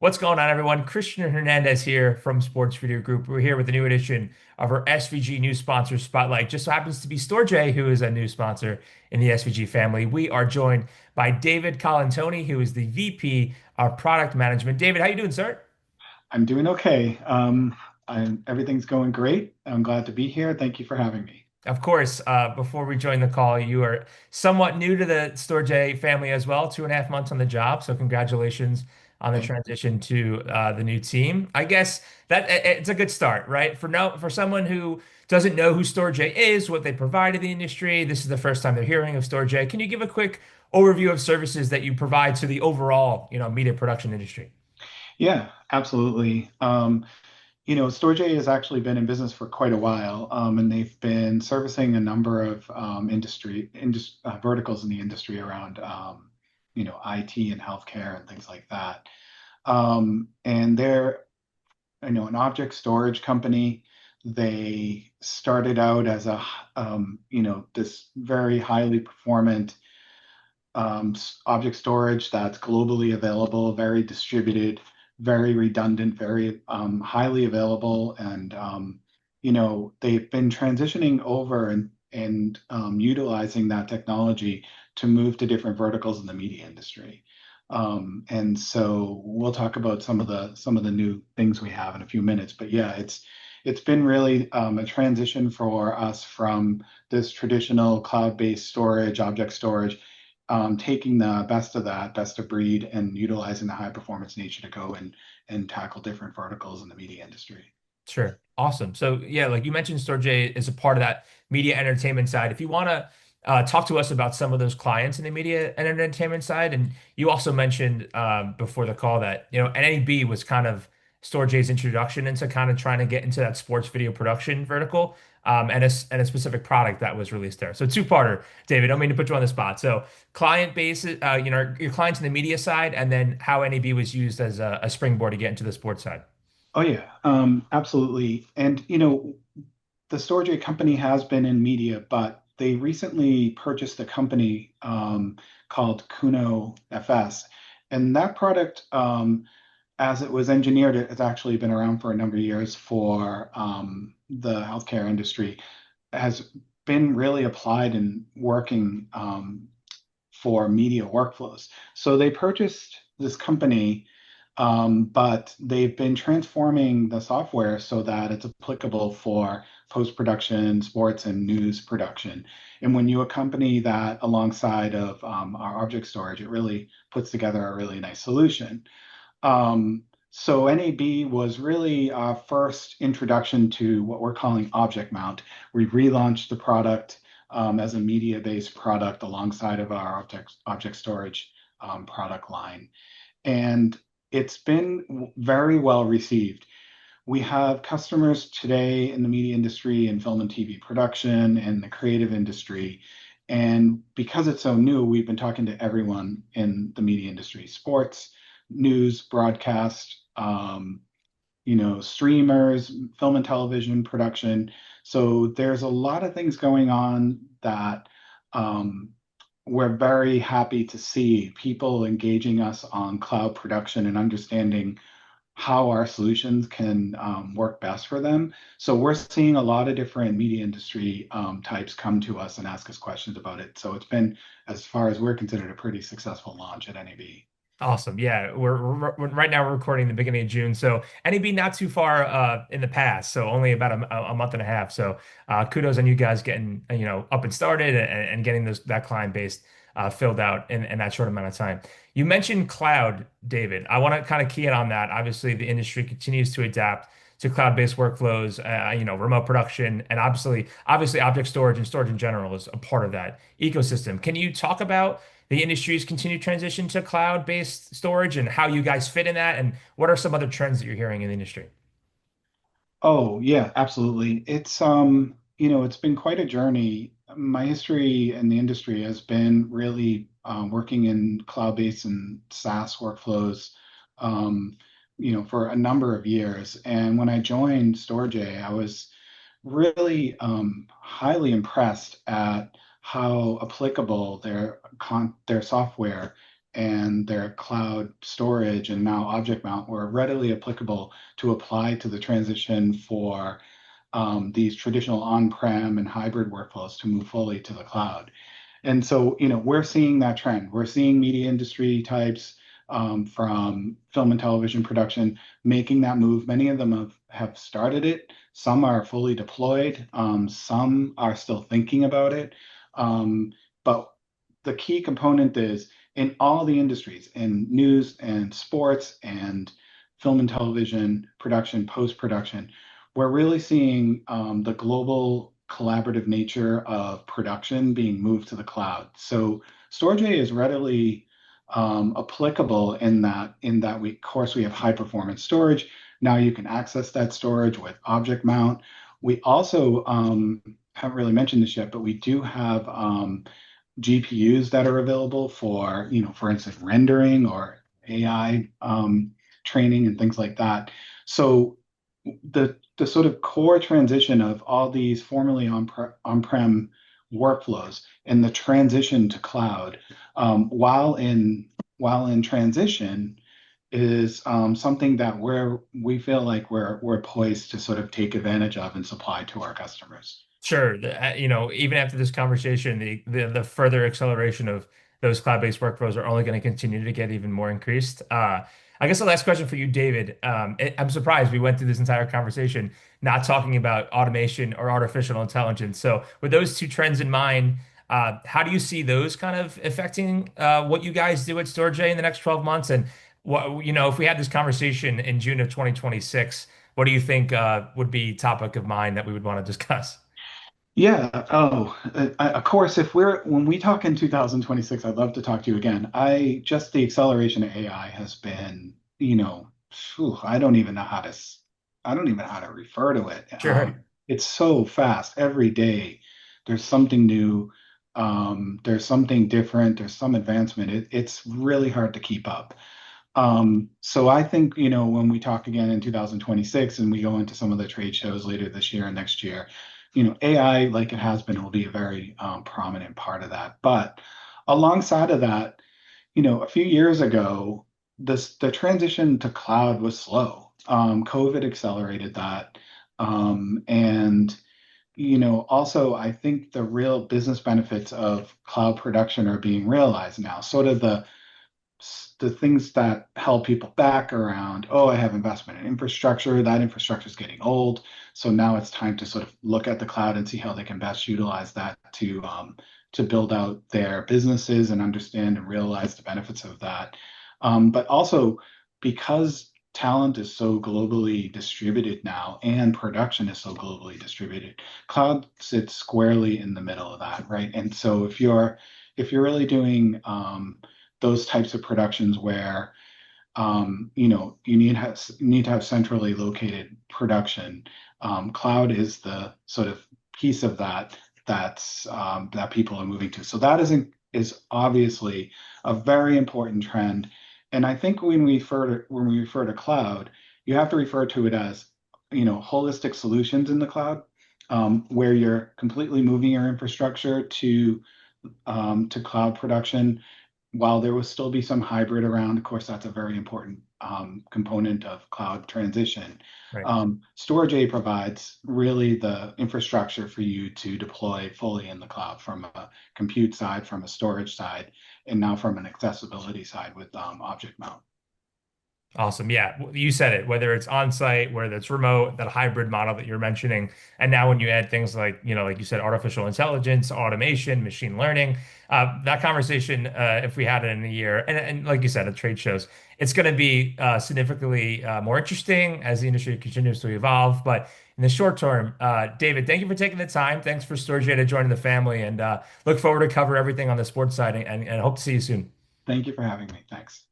What's going on, everyone? Christian Hernandez here from Sports Video Group. We're here with a new edition of our SVG new sponsor spotlight. Just so happens to be Storj, who is a new sponsor in the SVG family. We are joined by David Colantuoni, who is the VP of Product Management. David, how you doing, sir? I'm doing okay. Everything's going great. I'm glad to be here. Thank you for having me. Of course, before we join the call, you are somewhat new to the Storj family as well, 2.5 months on the job. So congratulations on the Thank transition to the new team. I guess that it's a good start, right? For someone who doesn't know who Storj is, what they provide to the industry, this is the first time they're hearing of Storj. Can you give a quick overview of services that you provide to the overall, media production industry? Yeah, absolutely. Storj has actually been in business for quite a while, and they've been servicing a number of verticals in the industry around, IT and healthcare and things like that. And they're, an object storage company. They started out as this very highly performant object storage that's globally available, very distributed, very redundant, very highly available. And, they've been transitioning over and utilizing that technology to move to different verticals in the media industry. And so we'll talk about some of the new things we have in a few minutes. But yeah, it's been really a transition for us from this traditional cloud-based storage, object storage, taking the best of that, best of breed, and utilizing the high performance nature to go and tackle different verticals in the media industry. Sure. Awesome. So yeah, like you mentioned, Storj is a part of that media entertainment side. If you want to talk to us about some of those clients in the media and entertainment side, and you also mentioned before the call that NAB was kind of Storj's introduction into kind of trying to get into that sports video production vertical, and a specific product that was released there. So two-parter, David. I don't mean to put you on the spot. So client base, your clients in the media side, and then how NAB was used as a springboard to get into the sports side. Oh yeah, absolutely. And the Storj company has been in media, but they recently purchased a company called Kuno FS, and that product, as it was engineered, it has actually been around for a number of years for the healthcare industry, has been really applied and working for media workflows. So they purchased this company, but they've been transforming the software so that it's applicable for post-production, sports, and news production. And when you accompany that alongside of our object storage, it really puts together a really nice solution. So NAB was really our first introduction to what we're calling object mount. We relaunched the product as a media-based product alongside of our object storage product line. And it's been very well received. We have customers today in the media industry and film and TV production and the creative industry. And because it's so new, we've been talking to everyone in the media industry, sports, news, broadcast, streamers, film and television production. So there's a lot of things going on that we're very happy to see people engaging us on cloud production and understanding how our solutions can work best for them. So we're seeing a lot of different media industry types come to us and ask us questions about it. So it's been, as far as we're considered, a pretty successful launch at NAB. Awesome. Yeah, right now we're recording the beginning of June, so NAB not too far in the past, so only about a month and a half. So kudos on you guys getting up and started and getting that client base filled out in that short amount of time. You mentioned cloud, David. I want to kind of key in on that. Obviously, the industry continues to adapt to cloud-based workflows, remote production, and obviously object storage and storage in general is a part of that ecosystem. Can you talk about the industry's continued transition to cloud-based storage and how you guys fit in that? And what are some other trends that you're hearing in the industry? Oh, yeah, absolutely. It's been quite a journey. My history in the industry has been really working in cloud-based and SaaS workflows, for a number of years. And when I joined Storj, I was really highly impressed at how applicable their software and their cloud storage and now object mount were readily applicable to apply to the transition for these traditional on-prem and hybrid workflows to move fully to the cloud. And so, we're seeing that trend. We're seeing media industry types from film and television production making that move. Many of them have started it. Some are fully deployed. Some are still thinking about it. But the key component is in all the industries, in news and sports and film and television production, post-production, we're really seeing the global collaborative nature of production being moved to the cloud. So Storj is readily applicable in that we, of course, we have high performance storage. Now you can access that storage with object mount. We also haven't really mentioned this yet, but we do have GPUs that are available for, for instance, rendering or AI training and things like that. So the sort of core transition of all these formerly on-prem workflows and the transition to cloud, while in transition, is something that we feel like we're poised to sort of take advantage of and supply to our customers. Sure. Even after this conversation, the further acceleration of those cloud-based workflows are only going to continue to get even more increased. I guess the last question for you, David. I'm surprised we went through this entire conversation not talking about automation or artificial intelligence. So, with those two trends in mind, how do you see those kind of affecting what you guys do at Storj in the next 12 months? And if we had this conversation in June of 2026, what do you think would be topic of mind that we would want to discuss? Yeah. Oh, of course, when we talk in 2026, I'd love to talk to you again. The acceleration of AI has been, I don't even know I don't even know how to refer to it. Sure. It's so fast. Every day there's something new. There's something different. There's some advancement. It's really hard to keep up. So I think, when we talk again in 2026 and we go into some of the trade shows later this year and next year, AI, like it has been, will be a very prominent part of that. But alongside of that, a few years ago, the transition to cloud was slow. COVID accelerated that. And also, I think the real business benefits of cloud production are being realized now. Sort of the things that held people back around, oh, I have investment in infrastructure, that infrastructure is getting old. So now it's time to sort of look at the cloud and see how they can best utilize that to build out their businesses and understand and realize the benefits of that. But also because talent is so globally distributed now and production is so globally distributed, cloud sits squarely in the middle of that, right? And so if you're really doing those types of productions where you need to have centrally located production. Cloud is the sort of piece of that people are moving to. So that is obviously a very important trend. And I think when we refer to cloud, you have to refer to it as holistic solutions in the cloud, where you're completely moving your infrastructure to cloud production while there will still be some hybrid around. Of course, that's a very important component of cloud transition. Right. Storj provides really the infrastructure for you to deploy fully in the cloud from a compute side, from a storage side, and now from an accessibility side with object mount. Awesome. Yeah, you said it, whether it's on site, whether it's remote, that hybrid model that you're mentioning. And now when you add things like, like you said, artificial intelligence, automation, machine learning, that conversation, if we had it in a year, and like you said, at trade shows, it's going to be significantly more interesting as the industry continues to evolve. But in the short term, David, thank you for taking the time. Thanks for Storj joining the family, and look forward to cover everything on the sports side, and hope to see you soon. Thank you for having me. Thanks.